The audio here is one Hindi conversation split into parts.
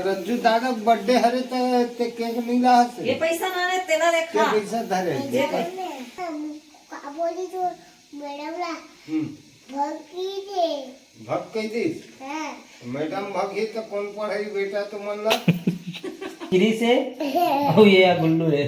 रज्जू दादा बर्थडे हरे ते केक मिला हसे ये पैसा ना रे तेला देखा ते पैसा धरे का बोली तो मैडम ला भक्ति दे भग कही दी हां मैडम भगी तो कौन पढ़ाई बेटा तो मन ला गिरी से ओ ये गुल्लू है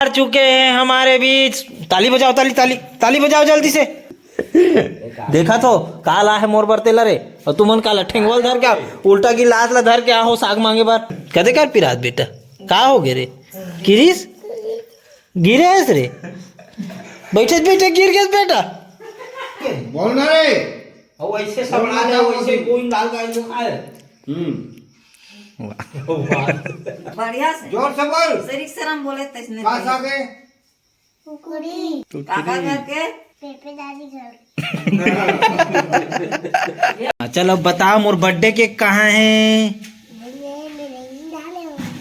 आ चुके हैं हमारे बीच। ताली बजाओ, ताली ताली ताली बजाओ जल्दी से। देखा तो काला है मोर बरतेला रे और तुमन काला ठेंगवल धर क्या उल्टा की लात ला धर क्या हो साग मांगे बार कदे कर पिरात बेटा का हो गे रे गिरीश गिरे रे बैठे बैठे गिर गए बेटा बोल ना रे और ऐसे सब ला जाओ वैसे कोई लाल गाय जो खाए बढ़िया से जोर से बोल सरीक शर्म बोले तसने पास आ गए कुकुरी काका घर के पेपे दादी घर चलो बताओ मोर बर्थडे केक कहाँ है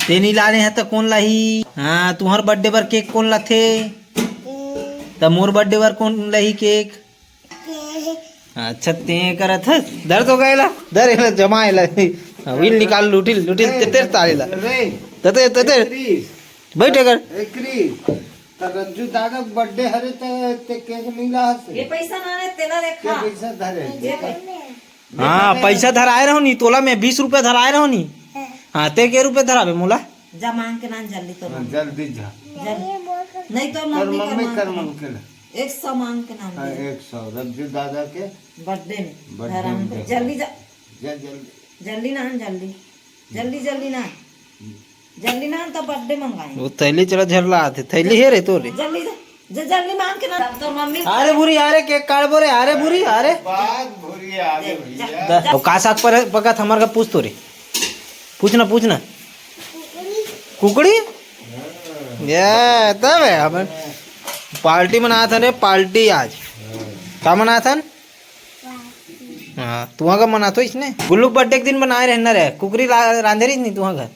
ते नहीं लाने हैं तो कौन लाई। हाँ तुम्हार बर्थडे पर केक कौन लाथे तो मोर बर्थडे पर कौन लाई केक। अच्छा ते करत हस दर्द हो गएला दर एला जमाएला व्हील निकाल लुटिल लुटिल तेतेर तालेला रे तते तते बैठे कर एकरी तो रज्जू दादा बर्थडे हरे ते केक मिला हसे ये पैसा ना रे तेला ते देखा पैसा धरे हाँ पैसा धराए रहो नी तोला में 20 रुपया धराए रहो नी। हाँ ते के रुपये धराबे मोला जा मांग के ना जल्दी तो जल्दी जा नहीं तो कर मम्मी मम्मी कर कर मम्मी कर 100 मांग के नाम दे 100 रज्जू दादा के बर्थडे में बर्थडे आराम में से दे। जल्दी जा जा जल्दी जल्दी ना जल्दी जल्दी जल्दी ना जल्दी ना तो बर्थडे मंगाएंगे वो थैली चला झरला आते थैली है रे तो रे जल्दी जा जल्दी मांग के ना तो मम्मी अरे बुरी अरे केक काट बोरे अरे बुरी अरे बात भूरी आगे भैया का साग पर पका हमार का पूछ तो रे पूछना पूछना कुकड़ी ये तब है हमें पार्टी मनाया था रे पार्टी आज क्या मनाया था। हाँ तुहा का मना तो इसने गुल्लू बर्थडे के दिन बनाए रहना रे कुकरी रांधे रही नहीं तुहा घर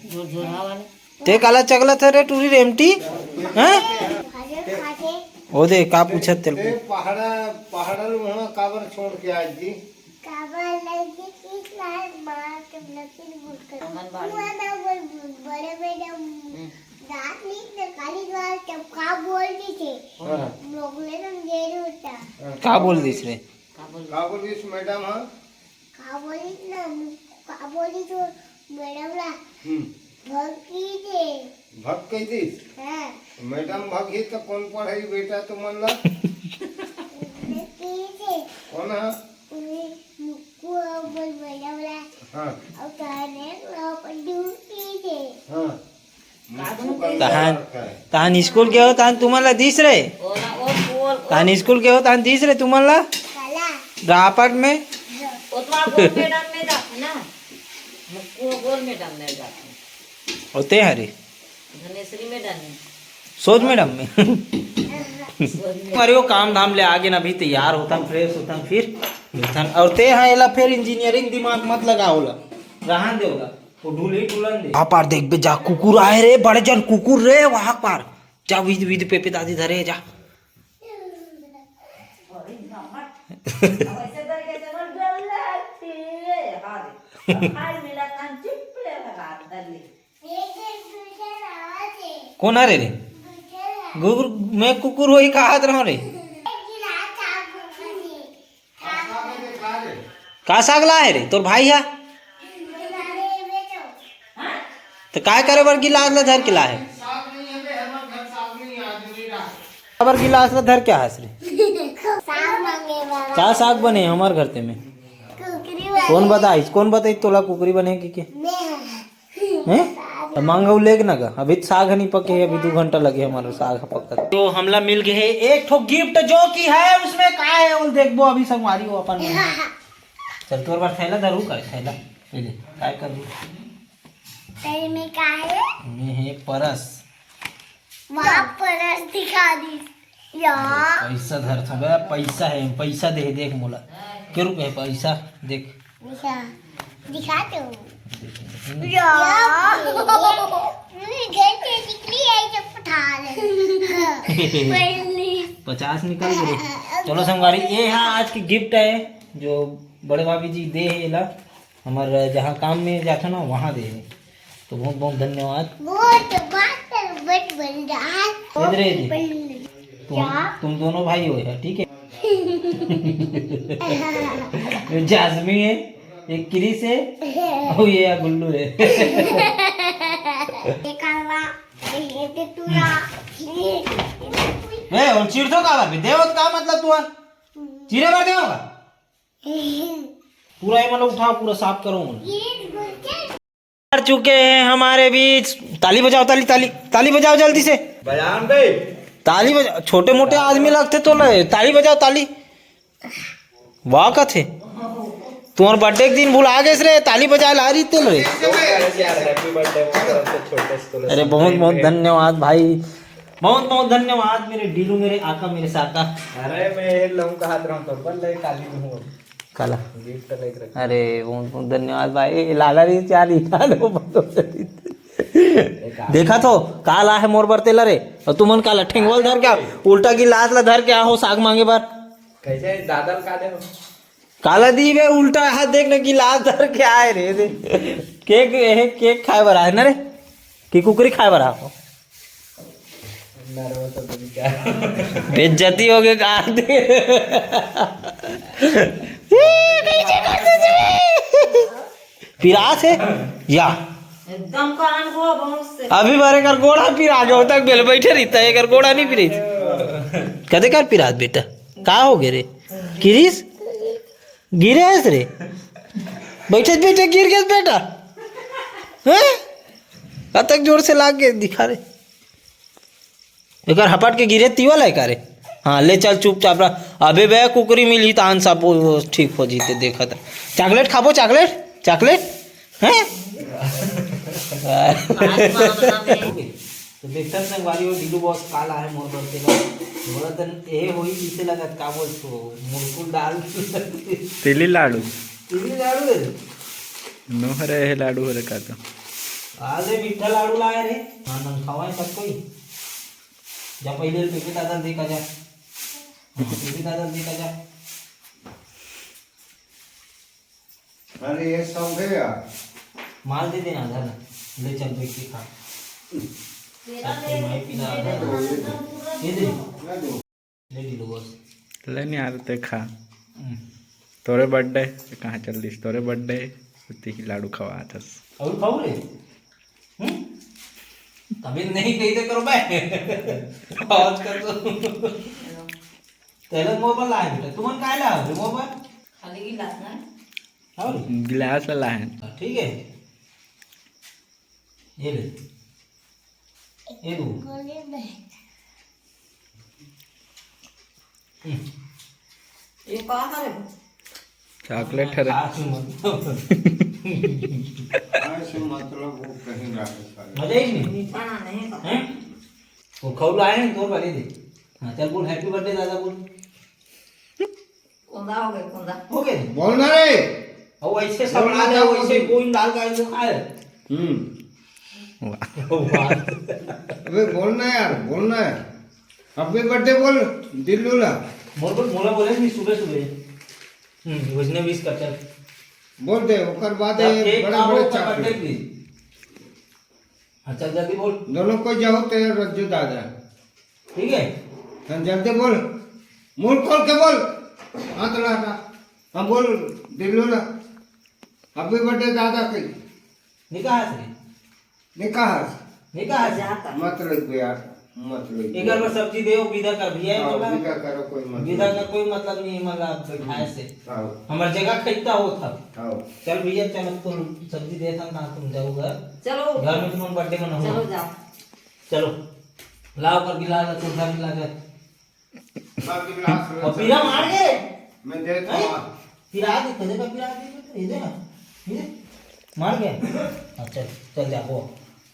ते काला चगला था रे टूरी रेमटी हैं ओ दे का पूछत तेरे ते पहाड़ वहाँ काबर छोड़ के आज जी काबर लगे किस लाल मार के लकीर बोल कर बड़े मैडम रात में काली द्वार जब का बोलती थे लोग ने समझे होता का बोल दिस रे काबर इस मैडम हाँ का बोली ना का बोली तो मैडम ला भक्ति दे भग कही दी हां मैडम भगी तो कौन पढ़ाई बेटा तो मन ला भक्ति दे कौन है मुक्कू बोल मैडम ला हाँ और कहने लो ड्यूटी दे हाँ तहान स्कूल के हो तहान तुम्हाला दिस रे ओला और तहान स्कूल के हो तहान दिस रे तुम्हाला काला रापट में उतना गोल मैदान में जाते ना गोल मैदान में जाते होते हरे धनेश्वरी मैदान में सोच मैडम में अरे वो काम धाम ले आगे ना भी तैयार होता फ्रेश होता फिर मिथन और ते हाँ एला फिर इंजीनियरिंग दिमाग मत लगाओला रहन देओला वो ढूली टुलन दे वहाँ पार देख बे जा कुकुर आए रे बड़े जन कुकुर रे वहाँ पार जा विद विद पेपे दादी धरे जा वैसे करके जब डलती है हां हाय मेरा कान चिपले लगा दली कौन आ रे रे गुर मैं कुकुर होई कहात रहो रे का साग लाए रे तोर भाई है तो काय करे बर गिलास ला धर के लाए बर गिलास ला धर क्या हंस रे का साग बने हमार घर ते में कौन बताई तोला कुकरी बने के हैं तो मांगो लेग ना का अभी साग नहीं पके है अभी 2 घंटा लगे हमारा साग पकता तो हमला मिल गए है एक ठो गिफ्ट जो की है उसमें का है वो देखबो अभी संगवारी हो अपन चल तोर बार थैला धरू कर थैला ले काय कर तेरे में क्या है में है परस वहाँ परस दिखा दी यार पैसा धर था बे पैसा है पैसा दे देख मोला के रुपए पैसा देख दिखा दिखा दो यार घर से निकली है जब उठा ले 50 निकल गए चलो संगवारी ये है आज की गिफ्ट है जो बड़े भाभी जी दे है ला हमारे जहाँ काम में जाता ना वहाँ दे रहे। तो बहुत बहुत धन्यवाद। बट बन रहा इधर तुम दोनों भाई हो यार, ठीक है। ये जाजमी है, एक क्रिस है और ये गुल्लू है। ए और चिरतो का भी देवत का मतलब तू चिरे भर देगा पूरा ये मतलब उठाओ, पूरा साफ करो। कर चुके हैं हमारे बीच। ताली बजाओ, ताली ताली ताली बजाओ जल्दी से। बयान भाई ताली बजाओ, छोटे मोटे आदमी लगते तो ले ताली बजाओ ताली। वाह का थे तुम्हारे बर्थडे के दिन भुला गए रे, ताली बजा ला रही थे रे। Happy birthday. अरे बहुत बहुत धन्यवाद भाई, बहुत बहुत धन्यवाद मेरे डीलू, मेरे आका, मेरे साका। अरे मैं लहू का हाथ रहा तो बल ले काली हूं काला गिफ्ट लेकर रख। अरे बहुत बहुत धन्यवाद भाई। लाला री चार देखा तो काला है मोर बरते लरे और तुमन काला ठेंगवल धर क्या उल्टा की लात ला धर क्या हो साग मांगे बार कैसे दादा का दे काला दी बे उल्टा हाथ देखने की लात धर के आए रे दे। केक खाए बरा है ना रे कि कुकरी खाए बरा हो नरवा तो क्या बेइज्जती हो गई का दे। पिरास है या एकदम कान को बहुत से अभी बारे कर गोड़ा पिरा गया तक बेल बैठे रहता है कर गोड़ा नहीं पिरी कदे कर पिरात बेटा का हो गए रे किरीस गिरे है रे बैठे बैठे गिर गए बेटा हैं तक जोर से लाग के दिखा रे एक हपट के गिरे तीवल है का रे। हाँ ले चल चुपचाप रहा। अबे बे कुकरी मिली तान सा ठीक हो जीते देखा था। चॉकलेट खाबो चॉकलेट चॉकलेट हैं तो देखता संगवारी और डीलू बॉस काला है मोर बरते का बोला तन ए होई इसे लगत का बोल तो मुरकुल डाल तिली लाडू रे नो हरे है लाडू हरे का तो आजे मिठा लाडू लाए रे। हां नन खवाए सब कोई जा पहले पेके दादा देखा जा पेके दादा देखा जा। अरे ये सब है यार माल दे देना घर ले चल बेच के खा माई पीना ये दे ले डीलू बॉस ले नहीं आ रहे खा तोरे बर्थडे कहाँ चल दिस तोरे बर्थडे उतनी ही लाडू खवा था और खाओ रे तभी नहीं कही दे करो बे आज कर तो तेरे मोबाइल लाए बेटा तुमन काय ला रे मोबाइल खाली गिलास ना और गिलास वाला है ठीक है ये ले ये दो ये कहाँ है चॉकलेट हरे ऐसे मतलब वो कहीं रहा मजा ही नहीं मीठा ना नहीं का हैं वो खौल आए हैं दो वाले दे। हाँ चल बोल हैप्पी बर्थडे दादा बोल कुंदा हो गए कुंदा हो गए बोलना रे और ऐसे सब ला दे वैसे कोई डाल का ऐसे खाए अबे बोलना यार बोलना है हैप्पी बर्थडे बोल दिल्लू ला मोला बोले नहीं सुबह सुबह उसने 20 कर चल बोल दे ओकर बाद केक बड़े खाओ बड़े बर्थडे चॉकलेट की। हाँ चल जल्दी बोल दोनों को जाओ तेरे रज्जू दादा ठीक है हाँ जल्दी बोल मुंह खोल के बोल हाथ लगा हाँ बोल दिल्लू ला हैप्पी बर्थडे दादा की निकाह से निकाह जाता मत लग यार मत लग एक बार सब्जी दे विदा का भी है तो विदा करो कोई मत विदा का कोई मतलब नहीं मतलब बैठाए से आओ हमार जगह खरीदता हो था। आओ चल भैया चलो तुम सब्जी दे था ना तुम जाओ घर चलो घर में तुम बर्थडे मनाओ चलो जाओ चलो लाओ कर गिलास चूल्हा मिला कर बाकी गिलास और पीरा मार गए मैं देता हूँ पीरा दे कदे का पीरा दे ये दे ये मार गया अच्छा चल जा वो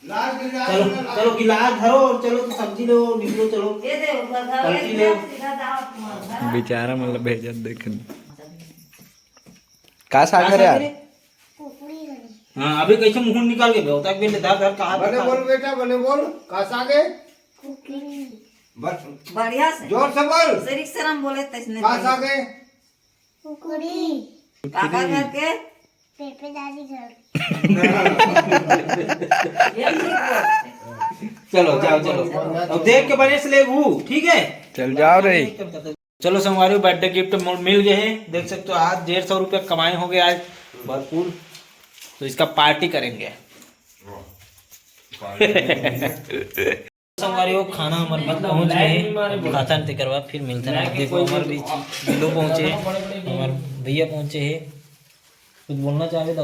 लाल गिलास चलो चलो गिलास धरो और चलो तो सब्जी लो निकलो चलो ये दे ऊपर घर पलटी ले सीधा जाओ तुम्हारा बेचारा मतलब भेजत देख का सागर यार हाँ अभी कैसे मुंह निकाल के बेवता के धर धर कहा बने बोल बेटा बने बोल कासा के बढ़िया से जोर से बोल शरीक शर्म बोले तसने कासा के काका घर के पेपे दादी घर चलो जाओ चलो, अब देख के बने से ले वो, ठीक है। चल जाओ रे। चलो संगवारी बर्थडे गिफ्ट मिल गए हैं, देख सकते हो। आज 150 रुपये कमाए होंगे आज भरपूर, तो इसका पार्टी करेंगे। संगवारी वो खाना हमारे बीच पहुंच गए हैं, खाता नहीं करवा फिर मिलता है। देखो हमारे बीच बिल्लू पहुंचे हैं, हमारे भैया पहुंचे हैं। कुछ बोलना चाहे तो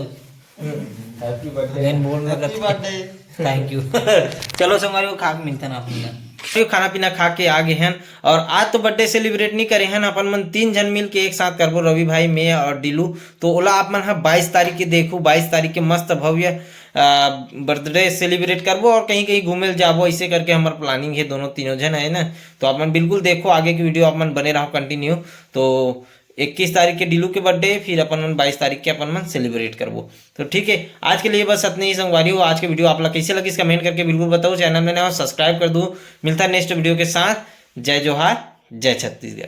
हैप्पी बर्थडे, थैंक यू। चलो संगवारी वो खा के मिलता ना अपन खाना पीना खा के आ गए हैं। और आज तो बर्थडे सेलिब्रेट नहीं करे हैं अपन मन, 3 जन मिल के एक साथ करबो, रवि भाई, मैं और डिलू। तो ओला आप मन 22 तारीख के देखो, 22 तारीख के मस्त भव्य बर्थडे सेलिब्रेट करबो और कहीं कहीं घूमे जाबो। ऐसे करके हमारा प्लानिंग है, दोनों तीनों जन है ना। तो आप मन बिल्कुल देखो, आगे की वीडियो आप मन बने रहो कंटिन्यू। तो 21 तारीख के डिलू के बर्थडे, फिर अपन मन 22 तारीख के अपन मन सेलिब्रेट करबो। तो ठीक है, आज के लिए बस इतने ही संगवारी हो। आज के वीडियो आप लोग कैसे लगी कमेंट करके बिल्कुल बताओ। चैनल में नया हो सब्सक्राइब कर दो। मिलता है नेक्स्ट वीडियो के साथ। जय जोहार, जय छत्तीसगढ़।